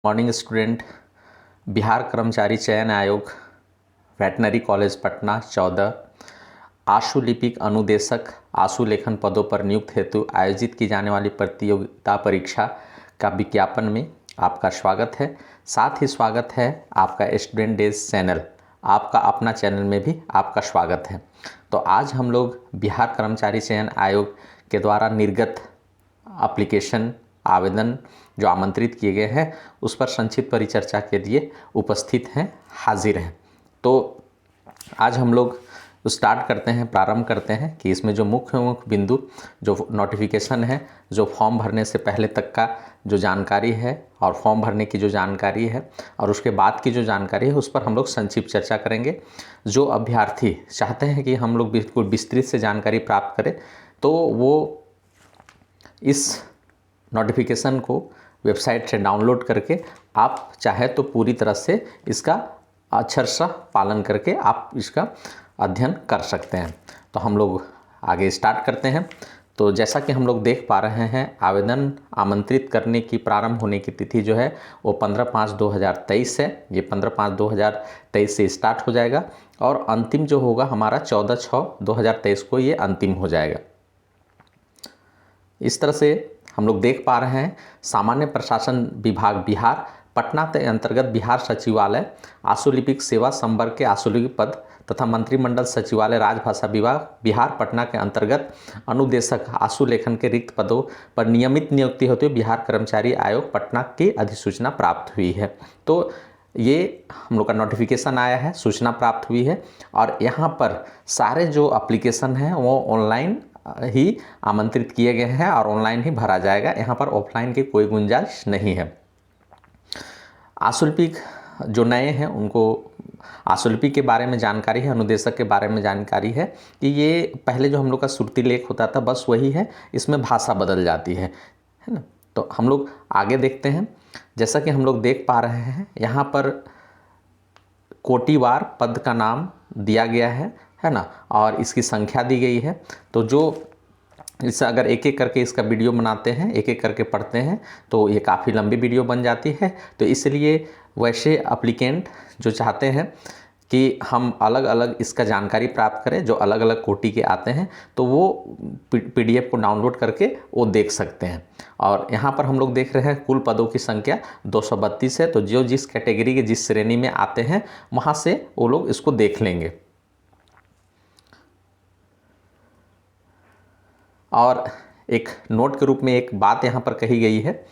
Morning student. Bihar कर्मचारी चयन आयोग वेटनरी कॉलेज पटना 14 आशु लिपिक अनुदेशक आशु लेखन पदों पर नियुक्त हेतु आयोजित की जाने वाली प्रतियोगिता परीक्षा का विज्ञापन में आपका स्वागत है। साथ ही स्वागत है आपका स्टूडेंट डेज चैनल, आपका अपना चैनल में भी आपका स्वागत है। तो आज हम लोग बिहार कर्मचारी चयन आयोग के द्वारा निर्गत एप्लीकेशन आवेदन जो आमंत्रित किए गए हैं उस पर संक्षिप्त परिचर्चा के लिए उपस्थित हैं, हाजिर हैं। तो आज हम लोग स्टार्ट करते हैं, प्रारंभ करते हैं कि इसमें जो मुख्य बिंदु जो नोटिफिकेशन है, जो फॉर्म भरने से पहले तक का जो जानकारी है और फॉर्म भरने की जो जानकारी है और उसके बाद की जो जानकारी है उस पर हम लोग संक्षिप्त चर्चा करेंगे। जो अभ्यर्थी चाहते हैं कि हम लोग बिल्कुल विस्तृत से जानकारी प्राप्त करें तो वो इस नोटिफिकेशन को वेबसाइट से डाउनलोड करके आप चाहे तो पूरी तरह से इसका अक्षरशः पालन करके आप इसका अध्ययन कर सकते हैं। तो हम लोग आगे स्टार्ट करते हैं। तो जैसा कि हम लोग देख पा रहे हैं, आवेदन आमंत्रित करने की प्रारंभ होने की तिथि जो है वो 15/5/2023 है। ये 15/5/2023 से स्टार्ट हो जाएगा और अंतिम जो होगा हमारा 14/6/2023 को ये अंतिम हो जाएगा। इस तरह से हम लोग देख पा रहे हैं, सामान्य प्रशासन विभाग बिहार पटना के अंतर्गत बिहार सचिवालय आशुलिपिक सेवा संवर्ग के आशुलिपिक पद तथा मंत्रिमंडल सचिवालय राजभाषा विभाग बिहार पटना के अंतर्गत अनुदेशक आशु लेखन के रिक्त पदों पर नियमित नियुक्ति होते हुए बिहार कर्मचारी आयोग पटना की अधिसूचना प्राप्त हुई है। तो ये हम लोग का नोटिफिकेशन आया है, सूचना प्राप्त हुई है और यहाँ पर सारे जो एप्लीकेशन हैं वो ऑनलाइन ही आमंत्रित किए गए हैं और ऑनलाइन ही भरा जाएगा। यहाँ पर ऑफलाइन की कोई गुंजाइश नहीं है। आशुलिपिक जो नए हैं उनको आशुलिपिक के बारे में जानकारी है, अनुदेशक के बारे में जानकारी है कि ये पहले जो हम लोग का सुरती लेख होता था बस वही है, इसमें भाषा बदल जाती है ना। तो हम लोग आगे देखते हैं। जैसा कि हम लोग देख पा रहे हैं यहाँ पर कोटिवार पद का नाम दिया गया है ना, और इसकी संख्या दी गई है। तो जो इससे अगर एक एक करके इसका वीडियो बनाते हैं, एक एक करके पढ़ते हैं तो ये काफ़ी लंबी वीडियो बन जाती है। तो इसलिए वैसे एप्लीकेंट जो चाहते हैं कि हम अलग अलग इसका जानकारी प्राप्त करें, जो अलग अलग कोटि के आते हैं तो वो PDF को डाउनलोड करके वो देख सकते हैं। और यहाँ पर हम लोग देख रहे हैं कुल पदों की संख्या 232 है। तो जो जिस कैटेगरी के जिस श्रेणी में आते हैं वहाँ से वो लोग इसको देख लेंगे। और एक नोट के रूप में एक बात यहाँ पर कही गई है,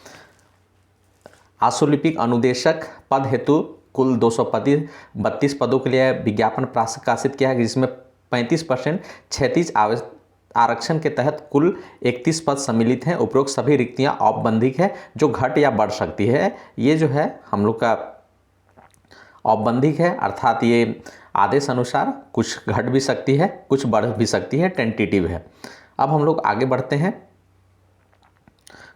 आशुलिपिक अनुदेशक पद हेतु कुल 232 पदों के लिए विज्ञापन प्रकाशित किया है, जिसमें 35% क्षैतिज आरक्षण के तहत कुल 31 पद सम्मिलित हैं। उपरोक्त सभी रिक्तियां औपबंधिक है जो घट या बढ़ सकती है। ये जो है हम लोग का औपबंधिक है, अर्थात ये आदेश अनुसार कुछ घट भी सकती है, कुछ बढ़ भी सकती है, टेंटेटिव है। अब हम लोग आगे बढ़ते हैं।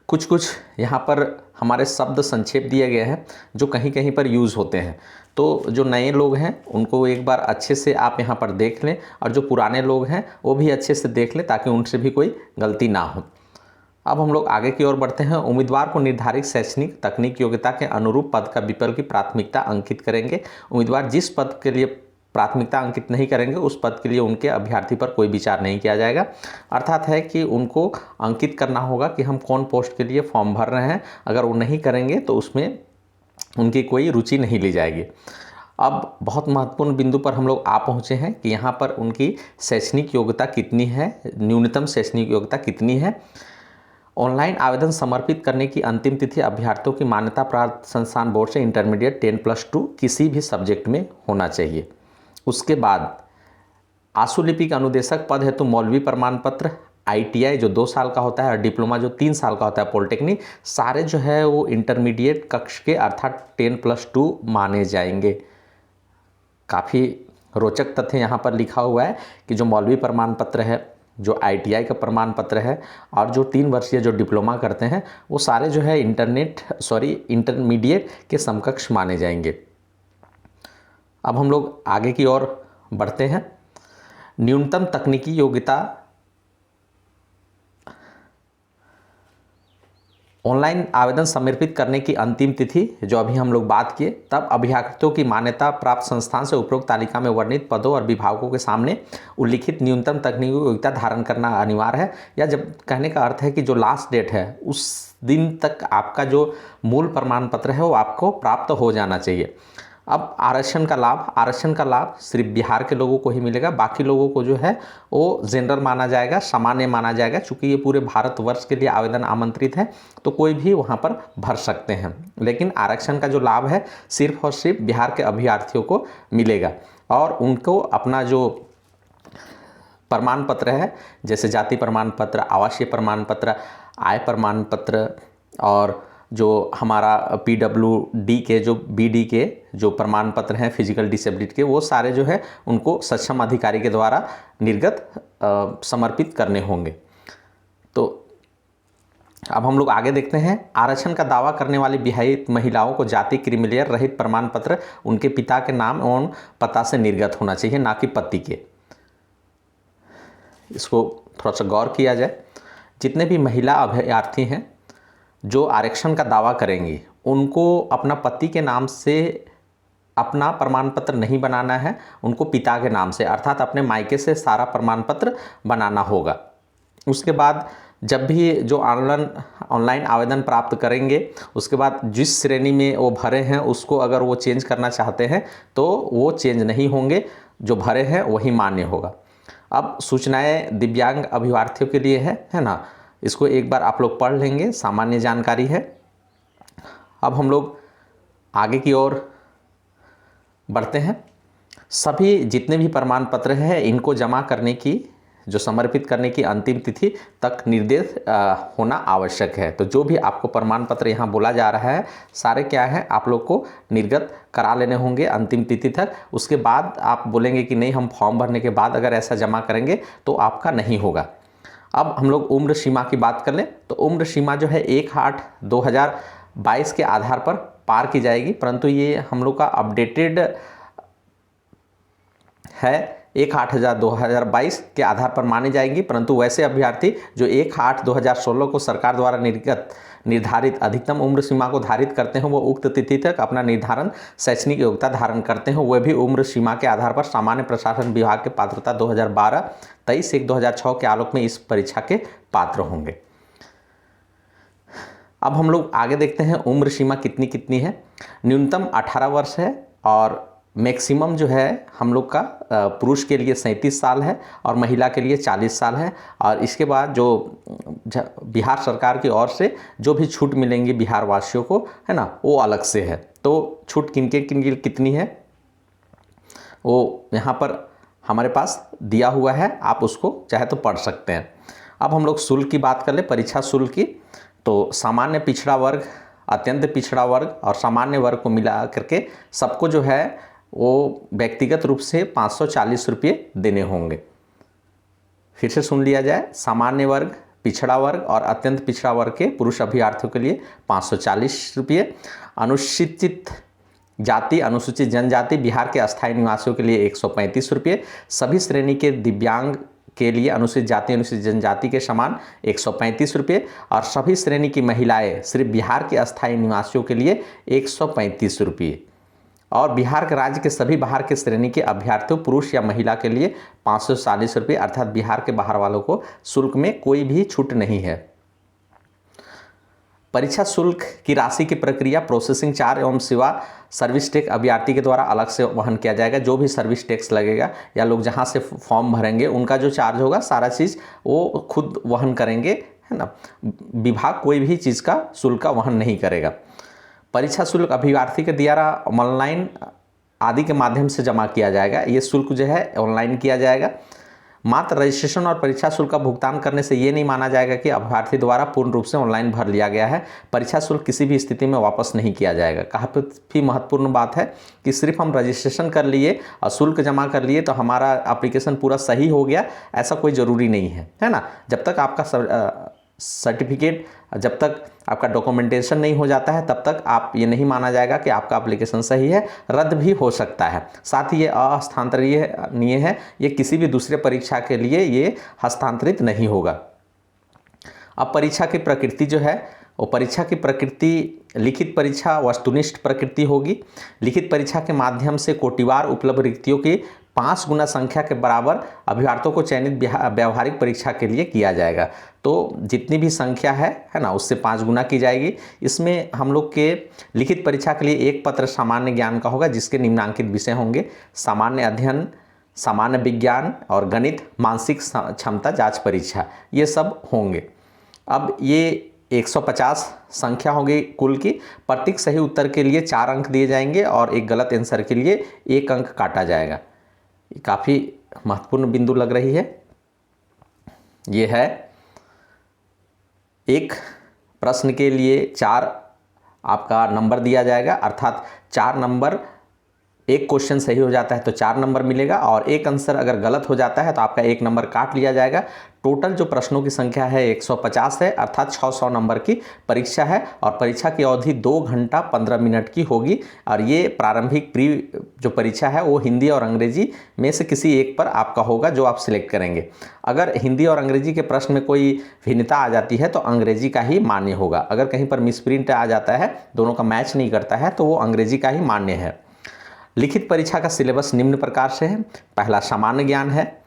कुछ यहाँ पर हमारे शब्द संक्षेप दिए गए हैं जो कहीं कहीं पर यूज़ होते हैं। तो जो नए लोग हैं उनको एक बार अच्छे से आप यहाँ पर देख लें और जो पुराने लोग हैं वो भी अच्छे से देख लें ताकि उनसे भी कोई गलती ना हो। अब हम लोग आगे की ओर बढ़ते हैं। उम्मीदवार को निर्धारित शैक्षणिक तकनीक योग्यता के अनुरूप पद का विकल्प की प्राथमिकता अंकित करेंगे। उम्मीदवार जिस पद के लिए प्राथमिकता अंकित नहीं करेंगे उस पद के लिए उनके अभ्यर्थी पर कोई विचार नहीं किया जाएगा। अर्थात है कि उनको अंकित करना होगा कि हम कौन पोस्ट के लिए फॉर्म भर रहे हैं। अगर वो नहीं करेंगे तो उसमें उनकी कोई रुचि नहीं ली जाएगी। अब बहुत महत्वपूर्ण बिंदु पर हम लोग आ पहुँचे हैं कि यहाँ पर उनकी शैक्षणिक योग्यता कितनी है, न्यूनतम शैक्षणिक योग्यता कितनी है। ऑनलाइन आवेदन समर्पित करने की अंतिम तिथि अभ्यर्थियों की मान्यता प्राप्त संस्थान बोर्ड से इंटरमीडिएट 10+2 किसी भी सब्जेक्ट में होना चाहिए। उसके बाद आशुलिपिक अनुदेशक पद हेतु मौलवी प्रमाण पत्र, ITI जो 2 साल का होता है और डिप्लोमा जो 3 साल का होता है, पॉलिटेक्निक, सारे जो है वो इंटरमीडिएट कक्ष के अर्थात 10+2 माने जाएंगे। काफ़ी रोचक तथ्य यहाँ पर लिखा हुआ है कि जो मौलवी प्रमाण पत्र है, जो ITI का प्रमाण पत्र है और जो 3 वर्षीय जो डिप्लोमा करते हैं वो सारे जो है इंटरमीडिएट के समकक्ष माने जाएंगे। अब हम लोग आगे की ओर बढ़ते हैं। न्यूनतम तकनीकी योग्यता ऑनलाइन आवेदन समर्पित करने की अंतिम तिथि जो अभी हम लोग बात किए, तब अभ्यर्थियों की मान्यता प्राप्त संस्थान से उपरोक्त तालिका में वर्णित पदों और विभागों के सामने उल्लिखित न्यूनतम तकनीकी योग्यता धारण करना अनिवार्य है। या जब कहने का अर्थ है कि जो लास्ट डेट है उस दिन तक आपका जो मूल प्रमाण पत्र है वो आपको प्राप्त हो जाना चाहिए। अब आरक्षण का लाभ सिर्फ बिहार के लोगों को ही मिलेगा, बाकी लोगों को जो है वो जनरल माना जाएगा, सामान्य माना जाएगा। चूँकि ये पूरे भारतवर्ष के लिए आवेदन आमंत्रित है तो कोई भी वहाँ पर भर सकते हैं, लेकिन आरक्षण का जो लाभ है सिर्फ और सिर्फ बिहार के अभ्यर्थियों को मिलेगा। और उनको अपना जो प्रमाण पत्र है, जैसे जाति प्रमाण पत्र, आवासीय प्रमाण पत्र, आय प्रमाण पत्र और जो हमारा PWD के जो BD के जो प्रमाण पत्र हैं फिजिकल डिसेबिलिटी के, वो सारे जो है उनको सक्षम अधिकारी के द्वारा निर्गत समर्पित करने होंगे। तो अब हम लोग आगे देखते हैं। आरक्षण का दावा करने वाली विवाहित महिलाओं को जाति क्रीमिलेयर रहित प्रमाण पत्र उनके पिता के नाम एवं पता से निर्गत होना चाहिए, ना कि पति के। इसको थोड़ा सा गौर किया जाए। जितने भी महिला अभ्यर्थी हैं जो आरक्षण का दावा करेंगी, उनको अपना पति के नाम से अपना प्रमाण पत्र नहीं बनाना है, उनको पिता के नाम से अर्थात अपने मायके से सारा प्रमाण पत्र बनाना होगा। उसके बाद जब भी जो ऑनलाइन आवेदन प्राप्त करेंगे, उसके बाद जिस श्रेणी में वो भरे हैं उसको अगर वो चेंज करना चाहते हैं तो वो चेंज नहीं होंगे, जो भरे हैं वही मान्य होगा। अब सूचनाएं दिव्यांग अभ्यर्थियों के लिए है ना, इसको एक बार आप लोग पढ़ लेंगे, सामान्य जानकारी है। अब हम लोग आगे की ओर बढ़ते हैं। सभी जितने भी प्रमाण पत्र हैं इनको जमा करने की, जो समर्पित करने की अंतिम तिथि तक निर्देश होना आवश्यक है। तो जो भी आपको प्रमाण पत्र यहाँ बोला जा रहा है सारे क्या है आप लोग को निर्गत करा लेने होंगे अंतिम तिथि तक। उसके बाद आप बोलेंगे कि नहीं हम फॉर्म भरने के बाद अगर ऐसा जमा करेंगे तो आपका नहीं होगा। अब हम लोग उम्र सीमा की बात कर लें तो उम्र सीमा जो है 1/8/2022 के आधार पर पार की जाएगी, परंतु ये हम लोग का अपडेटेड है 1/8/2022 के आधार पर मानी जाएंगी। परंतु वैसे अभ्यर्थी जो 1/8/2016 को सरकार द्वारा निर्धारित अधिकतम उम्र सीमा को धारित करते हैं, वो उक्त तिथि तक अपना निर्धारण शैक्षणिक योग्यता धारण करते हैं, वह भी उम्र सीमा के आधार पर सामान्य प्रशासन विभाग के पात्रता 2012-23-1/2006 के आलोक में इस परीक्षा के पात्र होंगे। अब हम लोग आगे देखते हैं उम्र सीमा कितनी कितनी है। न्यूनतम 18 वर्ष है और मैक्सिमम जो है हम लोग का पुरुष के लिए 37 साल है और महिला के लिए 40 साल है। और इसके बाद जो बिहार सरकार की ओर से जो भी छूट मिलेंगी बिहार वासियों को है ना, वो अलग से है। तो छूट किनके कितनी है वो यहाँ पर हमारे पास दिया हुआ है, आप उसको चाहे तो पढ़ सकते हैं। अब हम लोग शुल्क की बात कर ले, परीक्षा शुल्क की। तो सामान्य पिछड़ा वर्ग, अत्यंत पिछड़ा वर्ग और सामान्य वर्ग को मिला करके सबको जो है वो व्यक्तिगत रूप से 540 रुपये देने होंगे। फिर से सुन लिया जाए, सामान्य वर्ग, पिछड़ा वर्ग और अत्यंत पिछड़ा वर्ग के पुरुष अभ्यर्थियों के लिए 540 रुपये। अनुसूचित जाति, अनुसूचित जनजाति, बिहार के अस्थायी निवासियों के लिए 135 रुपये। सभी श्रेणी के दिव्यांग के लिए अनुसूचित जाति, अनुसूचित जनजाति के समान 135 रुपये और सभी श्रेणी की महिलाएं सिर्फ बिहार के अस्थायी निवासियों के लिए 135 रुपये और बिहार के राज्य के सभी बाहर के श्रेणी के अभ्यर्थियों पुरुष या महिला के लिए 540 रुपये, अर्थात बिहार के बाहर वालों को शुल्क में कोई भी छूट नहीं है। परीक्षा शुल्क की राशि की प्रक्रिया प्रोसेसिंग चार्ज एवं सेवा सर्विस टैक्स अभ्यर्थी के द्वारा अलग से वहन किया जाएगा। जो भी सर्विस टैक्स लगेगा या लोग जहां से फॉर्म भरेंगे उनका जो चार्ज होगा सारा चीज़ वो खुद वहन करेंगे, है ना। विभाग कोई भी चीज़ का शुल्क का वहन नहीं करेगा। परीक्षा शुल्क अभ्यर्थी के द्वारा ऑनलाइन आदि के माध्यम से जमा किया जाएगा। ये शुल्क जो है ऑनलाइन किया जाएगा। मात्र रजिस्ट्रेशन और परीक्षा शुल्क का भुगतान करने से ये नहीं माना जाएगा कि अभ्यर्थी द्वारा पूर्ण रूप से ऑनलाइन भर लिया गया है। परीक्षा शुल्क किसी भी स्थिति में वापस नहीं किया जाएगा। काफ़ी महत्वपूर्ण बात है कि सिर्फ हम रजिस्ट्रेशन कर लिए और शुल्क जमा कर लिए तो हमारा एप्लीकेशन पूरा सही हो गया, ऐसा कोई ज़रूरी नहीं है ना। जब तक आपका सर्टिफिकेट, जब तक आपका डॉक्यूमेंटेशन नहीं हो जाता है तब तक आप ये नहीं माना जाएगा कि आपका एप्लीकेशन सही है, रद्द भी हो सकता है। साथ ही ये अहस्तांतरणीय है, ये किसी भी दूसरे परीक्षा के लिए ये हस्तांतरित नहीं होगा। अब परीक्षा की प्रकृति जो है और परीक्षा की प्रकृति लिखित परीक्षा वस्तुनिष्ठ प्रकृति होगी। लिखित परीक्षा के माध्यम से कोटिवार उपलब्ध रिक्तियों की 5 गुना संख्या के बराबर अभ्यर्थियों को चयनित व्यावहारिक परीक्षा के लिए किया जाएगा। तो जितनी भी संख्या है ना, उससे 5 गुना की जाएगी। इसमें हम लोग के लिखित परीक्षा के लिए एक पत्र सामान्य ज्ञान का होगा, जिसके निम्नांकित विषय होंगे सामान्य अध्ययन, सामान्य विज्ञान और गणित, मानसिक क्षमता जांच परीक्षा, ये सब होंगे। अब ये 150 संख्या होगी कुल की। प्रत्येक सही उत्तर के लिए 4 अंक दिए जाएंगे और एक गलत आंसर के लिए 1 अंक काटा जाएगा। ये काफ़ी महत्वपूर्ण बिंदु लग रही है। ये है एक प्रश्न के लिए 4 आपका नंबर दिया जाएगा, अर्थात 4 नंबर, एक क्वेश्चन सही हो जाता है तो 4 नंबर मिलेगा और एक आंसर अगर गलत हो जाता है तो आपका 1 नंबर काट लिया जाएगा। टोटल जो प्रश्नों की संख्या है 150 है, अर्थात 600 नंबर की परीक्षा है और परीक्षा की अवधि 2 घंटा 15 मिनट की होगी। और ये प्रारंभिक प्री जो परीक्षा है वो हिंदी और अंग्रेजी में से किसी एक पर आपका होगा, जो आप सिलेक्ट करेंगे। अगर हिंदी और अंग्रेजी के प्रश्न में कोई भिन्नता आ जाती है तो अंग्रेजी का ही मान्य होगा। अगर कहीं पर मिसप्रिंट आ जाता है, दोनों का मैच नहीं करता है, तो वो अंग्रेजी का ही मान्य है। लिखित परीक्षा का सिलेबस निम्न प्रकार से है। पहला सामान्य ज्ञान है,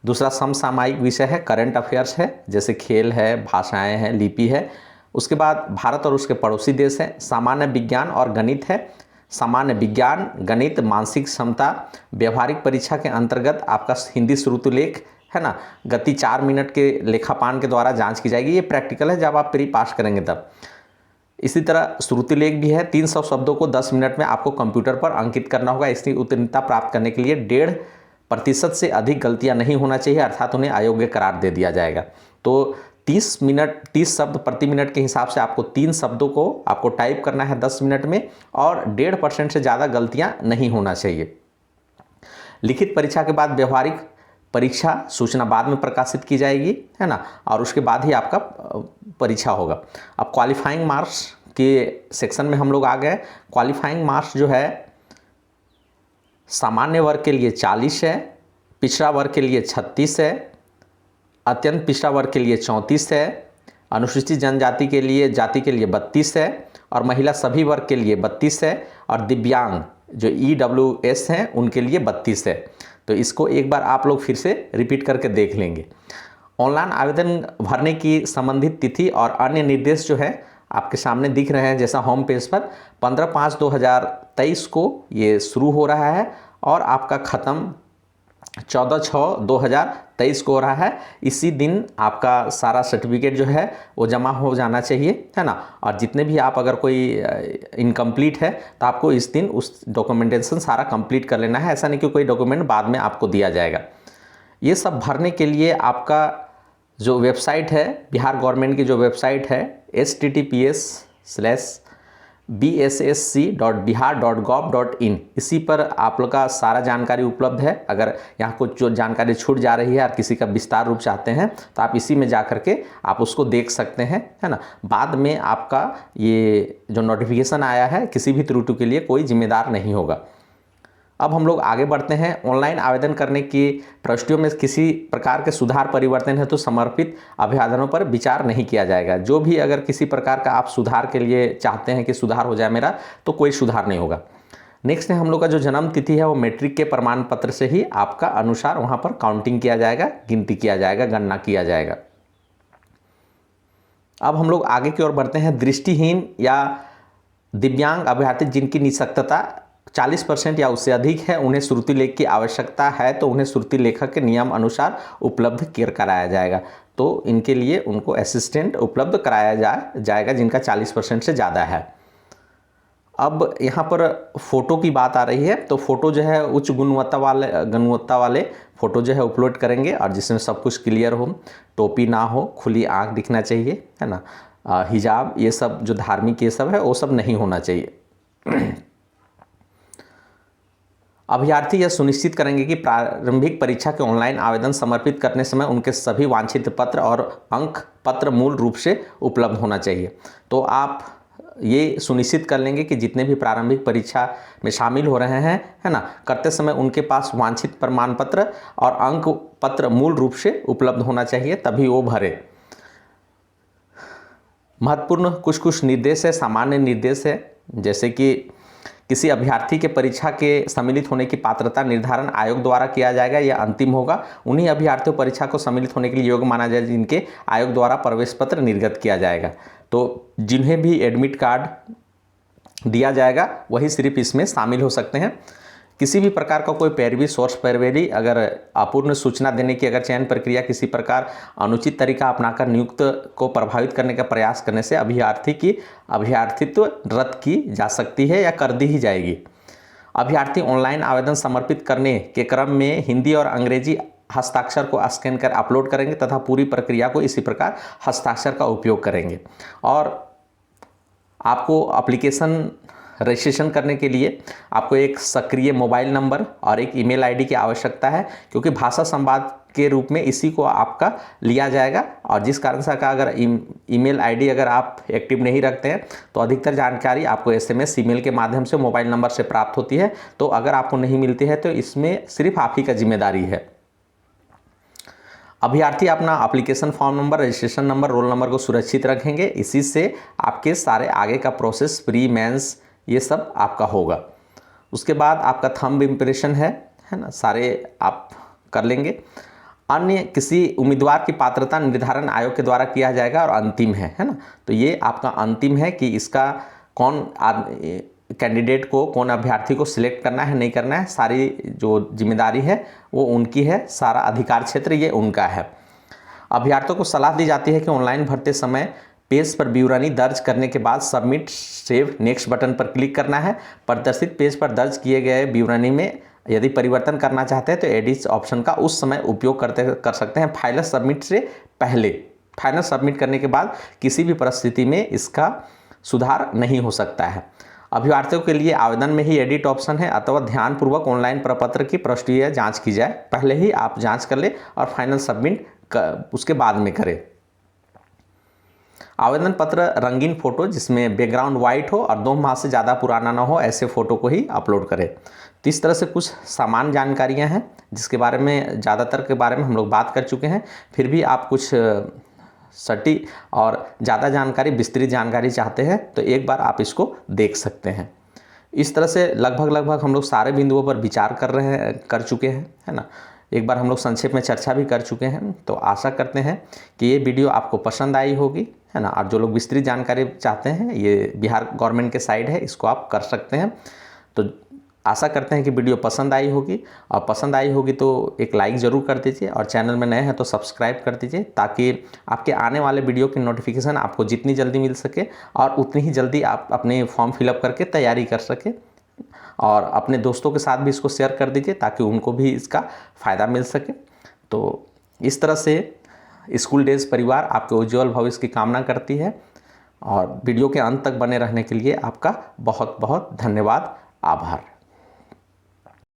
दूसरा समसामयिक विषय है, करंट अफेयर्स है, जैसे खेल है, भाषाएं हैं, लिपि है। उसके बाद भारत और उसके पड़ोसी देश है। सामान्य विज्ञान और गणित है। सामान्य विज्ञान, गणित, मानसिक क्षमता, व्यवहारिक परीक्षा के अंतर्गत आपका हिंदी श्रुतिलेख है ना, गति 4 मिनट के लेखापान के द्वारा जाँच की जाएगी। ये प्रैक्टिकल है, जब आप प्री पास करेंगे तब। इसी तरह श्रुतिलेख भी है। 300 शब्दों को 10 मिनट में आपको कंप्यूटर पर अंकित करना होगा। इसकी उत्तीर्णता प्राप्त करने के लिए 1.5% से अधिक गलतियां नहीं होना चाहिए, अर्थात उन्हें अयोग्य करार दे दिया जाएगा। तो 30 शब्द प्रति मिनट के हिसाब से आपको 3 शब्दों को आपको टाइप करना है 10 मिनट में और 1.5% से ज़्यादा गलतियां नहीं होना चाहिए। लिखित परीक्षा के बाद व्यवहारिक परीक्षा सूचना बाद में प्रकाशित की जाएगी, है ना, और उसके बाद ही आपका परीक्षा होगा। अब क्वालिफाइंग मार्क्स के सेक्शन में हम लोग आ गए। क्वालिफाइंग मार्क्स जो है सामान्य वर्ग के लिए 40 है, पिछड़ा वर्ग के लिए 36 है, अत्यंत पिछड़ा वर्ग के लिए 34 है, अनुसूचित जनजाति के लिए 32 है और महिला सभी वर्ग के लिए 32 है और दिव्यांग जो EWS हैं उनके लिए 32 है। तो इसको एक बार आप लोग फिर से रिपीट करके देख लेंगे। ऑनलाइन आवेदन भरने की संबंधित तिथि और अन्य निर्देश जो है आपके सामने दिख रहे हैं, जैसा होम पेज पर 15/5/2023 को ये शुरू हो रहा है और आपका ख़त्म 14/6/2023 को हो रहा है। इसी दिन आपका सारा सर्टिफिकेट जो है वो जमा हो जाना चाहिए, है ना। और जितने भी आप अगर कोई इनकम्प्लीट है तो आपको इस दिन उस डॉक्यूमेंटेशन सारा कंप्लीट कर लेना है। ऐसा नहीं कि कोई डॉक्यूमेंट बाद में आपको दिया जाएगा। ये सब भरने के लिए आपका जो वेबसाइट है, बिहार गवर्नमेंट की जो वेबसाइट है https:/bssc.bihar.gov.in, इसी पर आप लोग का सारा जानकारी उपलब्ध है। अगर यहाँ कुछ जो जानकारी छूट जा रही है और किसी का विस्तार रूप चाहते हैं तो आप इसी में जा करके आप उसको देख सकते हैं, है ना। बाद में आपका ये जो नोटिफिकेशन आया है किसी भी त्रुटि के लिए कोई जिम्मेदार नहीं होगा। अब हम लोग आगे बढ़ते हैं। ऑनलाइन आवेदन करने की प्रविष्टियों में किसी प्रकार के सुधार परिवर्तन है तो समर्पित अभ्यर्थियों पर विचार नहीं किया जाएगा। जो भी अगर किसी प्रकार का आप सुधार के लिए चाहते हैं कि सुधार हो जाए मेरा, तो कोई सुधार नहीं होगा। नेक्स्ट है हम लोग का जो जन्म तिथि है वो मैट्रिक के प्रमाण पत्र से ही आपका अनुसार वहाँ पर काउंटिंग किया जाएगा, गिनती किया जाएगा, गणना किया जाएगा। अब हम लोग आगे की ओर बढ़ते हैं। दृष्टिहीन या दिव्यांग अभ्यर्थी जिनकी निःशक्तता 40% या उससे अधिक है, उन्हें श्रुतिलेख की आवश्यकता है तो उन्हें श्रुतिलेखक के नियम अनुसार उपलब्ध कराया जाएगा। तो इनके लिए उनको असिस्टेंट उपलब्ध कराया जाएगा जिनका 40% से ज़्यादा है। अब यहाँ पर फ़ोटो की बात आ रही है, तो फ़ोटो जो है उच्च गुणवत्ता वाले फ़ोटो जो है अपलोड करेंगे और जिसमें सब कुछ क्लियर हो, टोपी ना हो, खुली आँख दिखना चाहिए, है ना, हिजाब, ये सब जो धार्मिक ये सब है वो सब नहीं होना चाहिए। अभ्यर्थी यह सुनिश्चित करेंगे कि प्रारंभिक परीक्षा के ऑनलाइन आवेदन समर्पित करने समय उनके सभी वांछित पत्र और अंक पत्र मूल रूप से उपलब्ध होना चाहिए। तो आप ये सुनिश्चित कर लेंगे कि जितने भी प्रारंभिक परीक्षा में शामिल हो रहे हैं, है ना, करते समय उनके पास वांछित प्रमाण पत्र और अंक पत्र मूल रूप से उपलब्ध होना चाहिए, तभी वो भरे। महत्वपूर्ण कुछ निर्देश है, सामान्य निर्देश है, जैसे कि किसी अभ्यर्थी के परीक्षा के सम्मिलित होने की पात्रता निर्धारण आयोग द्वारा किया जाएगा, यह अंतिम होगा। उन्हीं अभ्यर्थियों परीक्षा को सम्मिलित होने के लिए योग्य माना जाए जिनके आयोग द्वारा प्रवेश पत्र निर्गत किया जाएगा। तो जिन्हें भी एडमिट कार्ड दिया जाएगा वही सिर्फ इसमें शामिल हो सकते हैं। किसी भी प्रकार का कोई पैरवी, सोर्स पैरवी, अगर अपूर्ण सूचना देने की अगर चयन प्रक्रिया किसी प्रकार अनुचित तरीका अपनाकर नियुक्त को प्रभावित करने का प्रयास करने से अभ्यर्थी की अभ्यर्थित्व रद्द की जा सकती है या कर दी ही जाएगी। अभ्यर्थी ऑनलाइन आवेदन समर्पित करने के क्रम में हिंदी और अंग्रेजी हस्ताक्षर को स्कैन कर अपलोड करेंगे तथा पूरी प्रक्रिया को इसी प्रकार हस्ताक्षर का उपयोग करेंगे। और आपको एप्लीकेशन रजिस्ट्रेशन करने के लिए आपको एक सक्रिय मोबाइल नंबर और एक ईमेल आईडी की आवश्यकता है, क्योंकि भाषा संवाद के रूप में इसी को आपका लिया जाएगा। और जिस कारण से अगर ईमेल आईडी अगर आप एक्टिव नहीं रखते हैं तो अधिकतर जानकारी आपको एसएमएस ईमेल के माध्यम से मोबाइल नंबर से प्राप्त होती है। तो अगर आपको नहीं मिलती है तो इसमें सिर्फ आप ही का जिम्मेदारी है। अभ्यर्थी अपना application form number, registration number, roll number को सुरक्षित रखेंगे। इसी से आपके सारे आगे का प्रोसेस, प्री, मेंस, ये सब आपका होगा। उसके बाद आपका थंब इम्प्रेशन है ना, सारे आप कर लेंगे। अन्य किसी उम्मीदवार की पात्रता निर्धारण आयोग के द्वारा किया जाएगा और अंतिम है ना। तो ये आपका अंतिम है कि इसका कौन कैंडिडेट को, कौन अभ्यर्थी को सिलेक्ट करना है, नहीं करना है, सारी जो जिम्मेदारी है वो उनकी है, सारा अधिकार क्षेत्र ये उनका है। अभ्यर्थियों को सलाह दी जाती है कि ऑनलाइन भरते समय पेज पर विवरणी दर्ज करने के बाद सबमिट, सेव, नेक्स्ट बटन पर क्लिक करना है। प्रदर्शित पेज पर दर्ज किए गए विवरणी में यदि परिवर्तन करना चाहते हैं तो एडिट ऑप्शन का उस समय उपयोग कर सकते हैं, फाइनल सबमिट से पहले। फाइनल सबमिट करने के बाद किसी भी परिस्थिति में इसका सुधार नहीं हो सकता है। अभ्यर्थियों के लिए आवेदन में ही एडिट ऑप्शन है, अथवा ध्यानपूर्वक ऑनलाइन प्रपत्र की पृष्ठीय जाँच की जाए। पहले ही आप जाँच कर ले और फाइनल सबमिट उसके बाद में करें। आवेदन पत्र रंगीन फोटो जिसमें बैकग्राउंड वाइट हो और 2 माह से ज़्यादा पुराना ना हो, ऐसे फ़ोटो को ही अपलोड करें। तो इस तरह से कुछ सामान्य जानकारियां हैं जिसके बारे में ज़्यादातर के बारे में हम लोग बात कर चुके हैं। फिर भी आप कुछ सटीक और ज़्यादा जानकारी, विस्तृत जानकारी चाहते हैं तो एक बार आप इसको देख सकते हैं। इस तरह से लगभग हम लोग सारे बिंदुओं पर विचार कर चुके हैं, है ना। एक बार हम लोग संक्षेप में चर्चा भी कर चुके हैं। तो आशा करते हैं कि ये वीडियो आपको पसंद आई होगी, है ना। और जो लोग विस्तृत जानकारी चाहते हैं, ये बिहार गवर्नमेंट के साइट है, इसको आप कर सकते हैं। तो आशा करते हैं कि वीडियो पसंद आई होगी, और पसंद आई होगी तो एक लाइक ज़रूर कर दीजिए, और चैनल में नए हैं तो सब्सक्राइब कर दीजिए, ताकि आपके आने वाले वीडियो की नोटिफिकेशन आपको जितनी जल्दी मिल सके और उतनी ही जल्दी आप अपने फॉर्म फिलअप करके तैयारी कर सकें। और अपने दोस्तों के साथ भी इसको शेयर कर दीजिए ताकि उनको भी इसका फ़ायदा मिल सके। तो इस तरह से स्कूल डेज परिवार आपके उज्ज्वल भविष्य की कामना करती है। और वीडियो के अंत तक बने रहने के लिए आपका बहुत बहुत धन्यवाद, आभार।